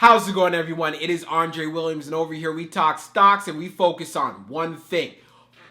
How's it going, everyone? It is Andre Williams, and over here we talk stocks and we focus on one thing.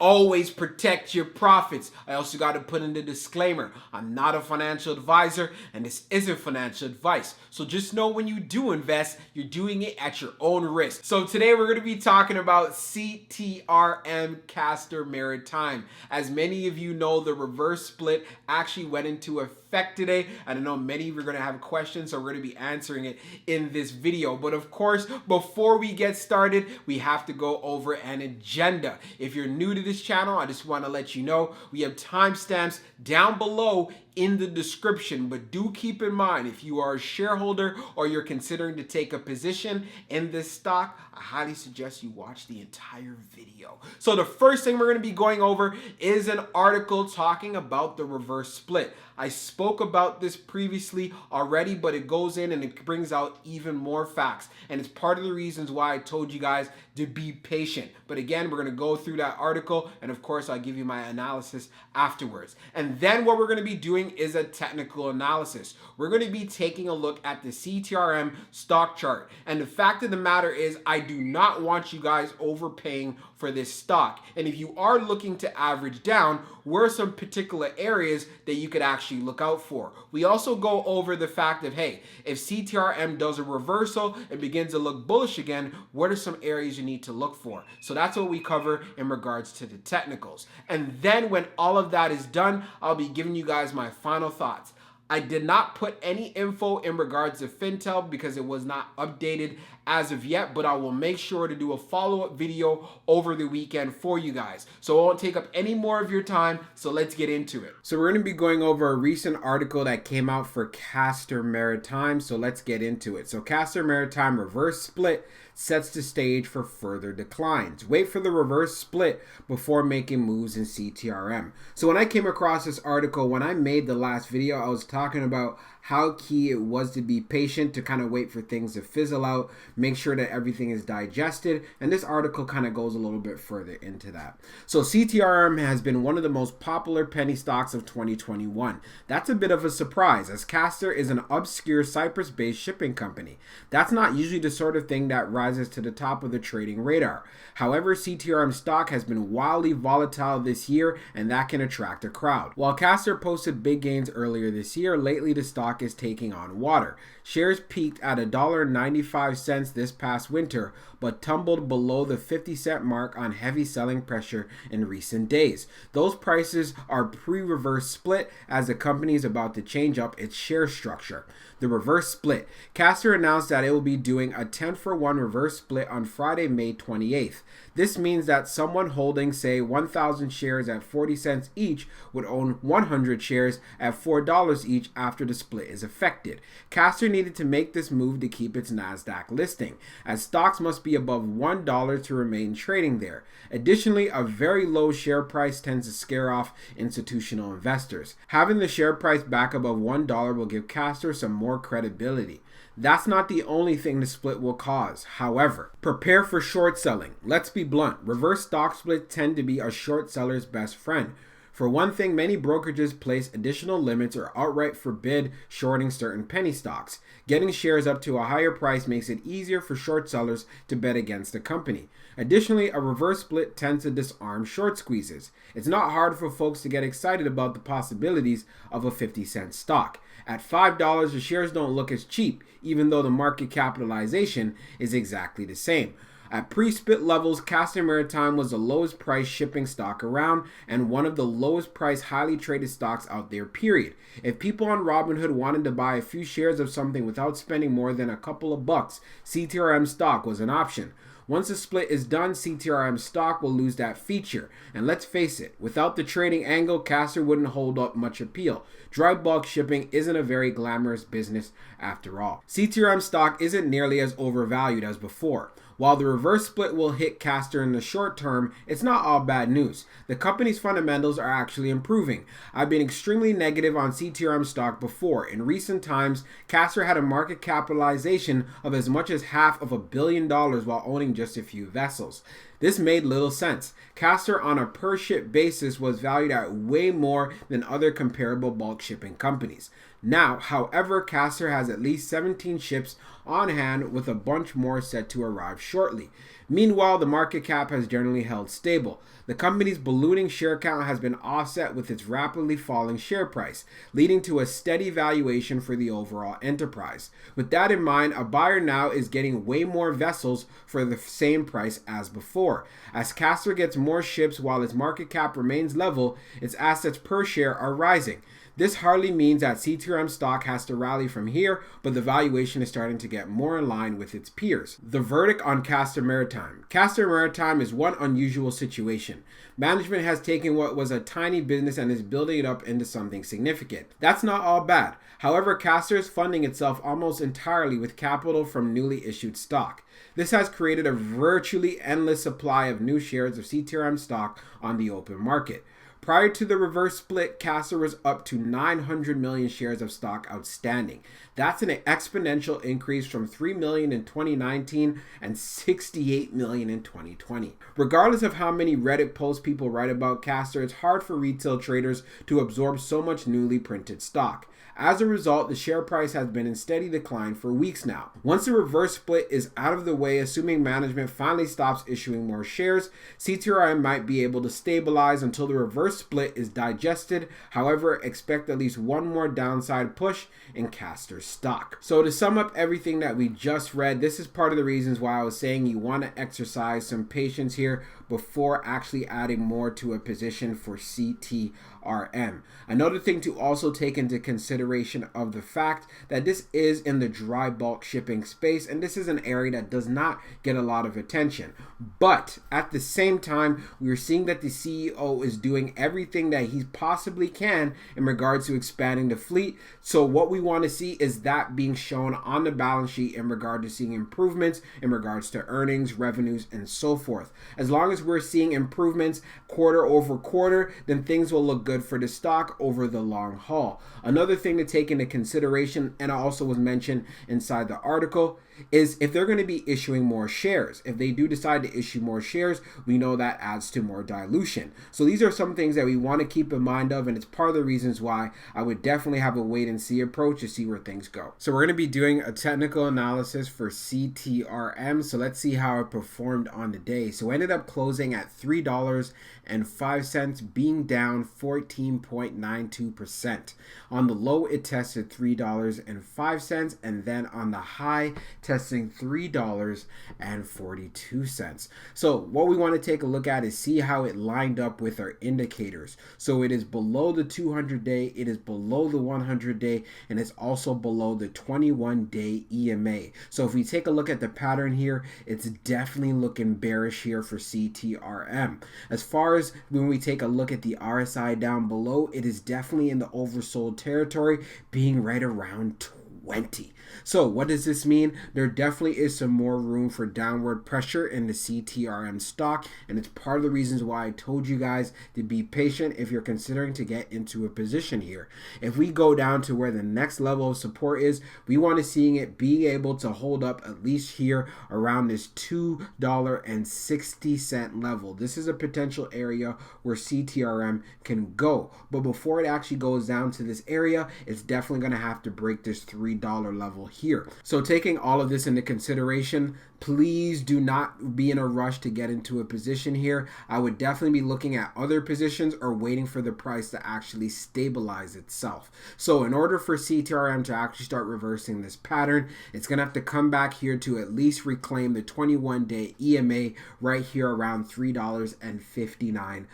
Always protect your profits. I also got to put in the disclaimer. I'm not a financial advisor and this isn't financial advice. So just know when you do invest, you're doing it at your own risk. So today we're going to be talking about CTRM, Castor Maritime. As many of you know, the reverse split actually went into effect today. And I know many of you are going to have questions, so we're going to be answering it in this video. But of course, before we get started, we have to go over an agenda. If you're new to this channel, I just want to let you know we have timestamps down below in the description, but do keep in mind, if you are a shareholder or you're considering to take a position in this stock, I highly suggest you watch the entire video. So the first thing we're going to be going over is an article talking about the reverse split. I spoke about this previously already, but it goes in and it brings out even more facts. And it's part of the reasons why I told you guys to be patient. But again, we're going to go through that article, and of course, I'll give you my analysis afterwards. And then what we're going to be doing is a technical analysis. We're going to be taking a look at the CTRM stock chart. And the fact of the matter is, I do not want you guys overpaying for this stock. And if you are looking to average down, where are some particular areas that you could actually look out for? We also go over the fact of, hey, if CTRM does a reversal and begins to look bullish again, what are some areas you need to look for? So that's what we cover in regards to the technicals. And then when all of that is done, I'll be giving you guys my final thoughts. I did not put any info in regards to Fintel because it was not updated as of yet, but I will make sure to do a follow-up video over the weekend for you guys. So I won't take up any more of your time, so let's get into it. So we're going to be going over a recent article that came out for Castor Maritime, so let's get into it. So Castor Maritime reverse split sets the stage for further declines. Wait for the reverse split before making moves in CTRM. So when I came across this article, when I made the last video, I was talking about how key it was to be patient, to kind of wait for things to fizzle out, make sure that everything is digested, and this article kind of goes a little bit further into that. So CTRM has been one of the most popular penny stocks of 2021. That's a bit of a surprise, as Castor is an obscure Cyprus-based shipping company. That's not usually the sort of thing that rises to the top of the trading radar. However, CTRM stock has been wildly volatile this year, and that can attract a crowd. While Castor posted big gains earlier this year, lately the stock is taking on water. Shares peaked at $1.95 this past winter, but tumbled below the 50-cent mark on heavy selling pressure in recent days. Those prices are pre-reverse split, as the company is about to change up its share structure. The reverse split. Castor announced that it will be doing a 10-for-1 reverse split on Friday, May 28th. This means that someone holding, say, 1,000 shares at 40 cents each would own 100 shares at $4 each after the split is effected. Castor needed to make this move to keep its NASDAQ listing, as stocks must be above $1 to remain trading there. Additionally, a very low share price tends to scare off institutional investors. Having the share price back above $1 will give Castor some more credibility. That's not the only thing the split will cause. However, prepare for short selling. Let's be blunt. Reverse stock splits tend to be a short seller's best friend. For one thing, many brokerages place additional limits or outright forbid shorting certain penny stocks. Getting shares up to a higher price makes it easier for short sellers to bet against the company. Additionally, a reverse split tends to disarm short squeezes. It's not hard for folks to get excited about the possibilities of a 50-cent stock. At $5, the shares don't look as cheap, even though the market capitalization is exactly the same. At pre-split levels, Castor Maritime was the lowest price shipping stock around and one of the lowest price highly traded stocks out there, period. If people on Robinhood wanted to buy a few shares of something without spending more than a couple of bucks, CTRM stock was an option. Once the split is done, CTRM stock will lose that feature. And let's face it, without the trading angle, Castor wouldn't hold up much appeal. Dry bulk shipping isn't a very glamorous business after all. CTRM stock isn't nearly as overvalued as before. While the reverse split will hit Castor in the short term, it's not all bad news. The company's fundamentals are actually improving. I've been extremely negative on CTRM stock before. In recent times, Castor had a market capitalization of as much as $500 million while owning just a few vessels. This made little sense. Castor on a per ship basis was valued at way more than other comparable bulk shipping companies. Now, however, Castor has at least 17 ships on hand with a bunch more set to arrive shortly. Meanwhile, the market cap has generally held stable. The company's ballooning share count has been offset with its rapidly falling share price, leading to a steady valuation for the overall enterprise. With that in mind, a buyer now is getting way more vessels for the same price as before. As Castor gets more ships while its market cap remains level, its assets per share are rising. This hardly means that CTRM stock has to rally from here, but the valuation is starting to get more in line with its peers. The verdict on Castor Maritime. Castor Maritime is one unusual situation. Management has taken what was a tiny business and is building it up into something significant. That's not all bad. However, Castor is funding itself almost entirely with capital from newly issued stock. This has created a virtually endless supply of new shares of CTRM stock on the open market. Prior to the reverse split, Castor was up to 900 million shares of stock outstanding. That's an exponential increase from 3 million in 2019 and 68 million in 2020. Regardless of how many Reddit posts people write about Castor, it's hard for retail traders to absorb so much newly printed stock. As a result, the share price has been in steady decline for weeks now. Once the reverse split is out of the way, assuming management finally stops issuing more shares, CTRM might be able to stabilize until the reverse split is digested. However, expect at least one more downside push in Castor's stock. So to sum up everything that we just read, this is part of the reasons why I was saying you want to exercise some patience here before actually adding more to a position for CTRM. Another thing to also take into consideration of the fact that this is in the dry bulk shipping space, and this is an area that does not get a lot of attention. But at the same time, we're seeing that the CEO is doing everything that he possibly can in regards to expanding the fleet. So what we want to see is that being shown on the balance sheet in regard to seeing improvements in regards to earnings, revenues, and so forth. As long as we're seeing improvements quarter over quarter, then things will look good for the stock over the long haul. Another thing to take into consideration, and also was mentioned inside the article, is if they're going to be issuing more shares. If they do decide to issue more shares, we know that adds to more dilution. So these are some things that we want to keep in mind of, and it's part of the reasons why I would definitely have a wait and see approach to see where things go. So we're going to be doing a technical analysis for CTRM. So let's see how it performed on the day. So it ended up closing at $3.05, being down 14.92%. On the low, it tested $3.05, and then on the high, testing $3.42. So what we want to take a look at is see how it lined up with our indicators. So it is below the 200-day, it is below the 100-day, and it's also below the 21-day EMA. So if we take a look at the pattern here, it's definitely looking bearish here for CTRM. As far as when we take a look at the RSI down below, it is definitely in the oversold territory, being right around 20. So what does this mean? There definitely is some more room for downward pressure in the CTRM stock, and it's part of the reasons why I told you guys to be patient if you're considering to get into a position here. If we go down to where the next level of support is, we want to see it be able to hold up at least here around this $2.60 level. This is a potential area where CTRM can go, but before it actually goes down to this area, it's definitely going to have to break this $3 level here. So taking all of this into consideration, please do not be in a rush to get into a position here. I would definitely be looking at other positions or waiting for the price to actually stabilize itself. So in order for CTRM to actually start reversing this pattern, it's going to have to come back here to at least reclaim the 21-day EMA right here around $3.59.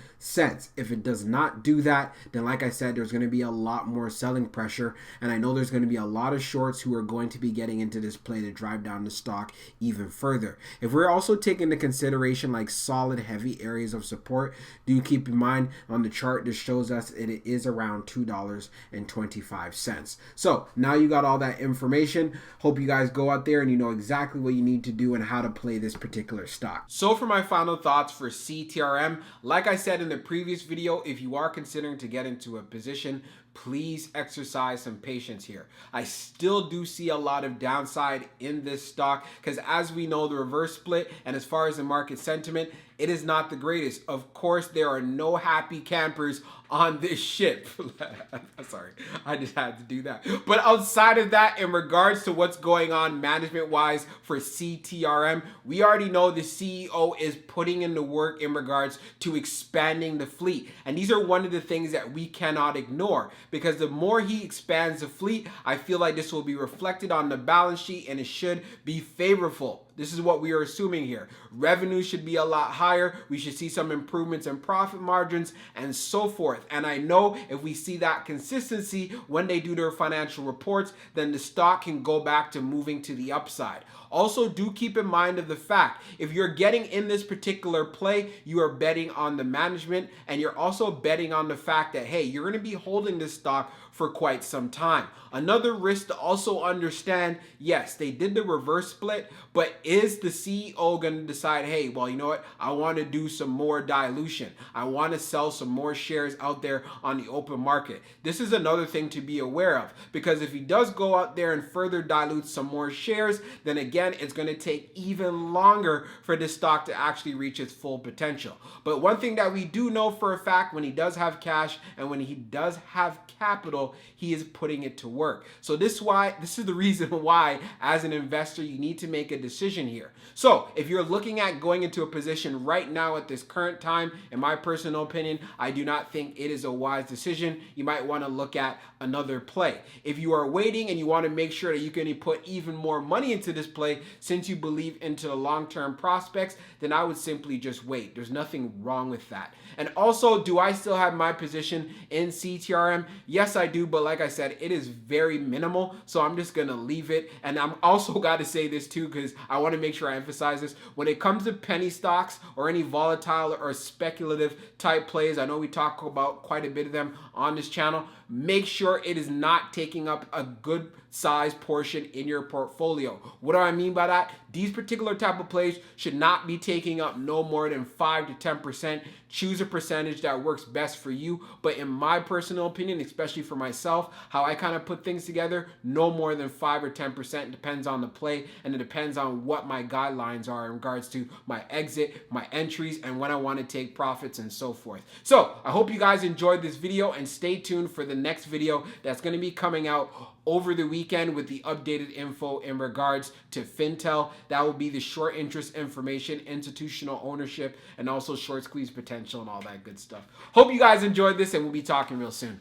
If it does not do that, then like I said, there's going to be a lot more selling pressure, and I know there's going to be a lot of shorts who are going to be getting into this play to drive down the stock even further. If we're also taking into consideration like solid heavy areas of support, do keep in mind on the chart this shows us it is around $2.25. So now you got all that information. Hope you guys go out there and you know exactly what you need to do and how to play this particular stock. So for my final thoughts for CTRM, like I said in the previous video, if you are considering to get into a position, please exercise some patience here. I still do see a lot of downside in this stock because, as we know, the reverse split and as far as the market sentiment, it is not the greatest. Of course, there are no happy campers on this ship. Sorry, I just had to do that. But outside of that, in regards to what's going on management-wise for CTRM, we already know the CEO is putting in the work in regards to expanding the fleet. And these are one of the things that we cannot ignore, because the more he expands the fleet, I feel like this will be reflected on the balance sheet and it should be favorable. This is what we are assuming here. Revenue should be a lot higher. We should see some improvements in profit margins and so forth. And I know if we see that consistency when they do their financial reports, then the stock can go back to moving to the upside. Also, do keep in mind of the fact, if you're getting in this particular play, you are betting on the management, and you're also betting on the fact that, hey, you're going to be holding this stock for quite some time. Another risk to also understand, yes, they did the reverse split, but is the CEO going to decide, hey, well, you know what? I want to do some more dilution. I want to sell some more shares out there on the open market. This is another thing to be aware of, because if he does go out there and further dilute some more shares, then again, it's going to take even longer for this stock to actually reach its full potential. But one thing that we do know for a fact, when he does have cash and when he does have capital, he is putting it to work. So this is the reason why, as an investor, you need to make a decision here. So if you're looking at going into a position right now at this current time, in my personal opinion, I do not think it is a wise decision. You might want to look at another play. If you are waiting and you want to make sure that you can put even more money into this play, since you believe into the long-term prospects, then I would simply just wait. There's nothing wrong with that. And also, do I still have my position in CTRM? Yes, I do, but like I said, it is very minimal, so I'm just gonna leave it. And I'm also got to say this too, because I want to make sure I emphasize this. When it comes to penny stocks or any volatile or speculative type plays, I know we talk about quite a bit of them on this channel, make sure it is not taking up a good size portion in your portfolio. What do I mean by that? These particular type of plays should not be taking up no more than 5 to 10%. Choose a percentage that works best for you. But in my personal opinion, especially for myself, how I kind of put things together, no more than 5 or 10%. Depends on the play, and it depends on what my guidelines are in regards to my exit, my entries, and when I want to take profits and so forth. So I hope you guys enjoyed this video, and stay tuned for the next video that's going to be coming out over the weekend with the updated info in regards to Fintel. That will be the short interest information, institutional ownership, and also short squeeze potential and all that good stuff. Hope you guys enjoyed this, and we'll be talking real soon.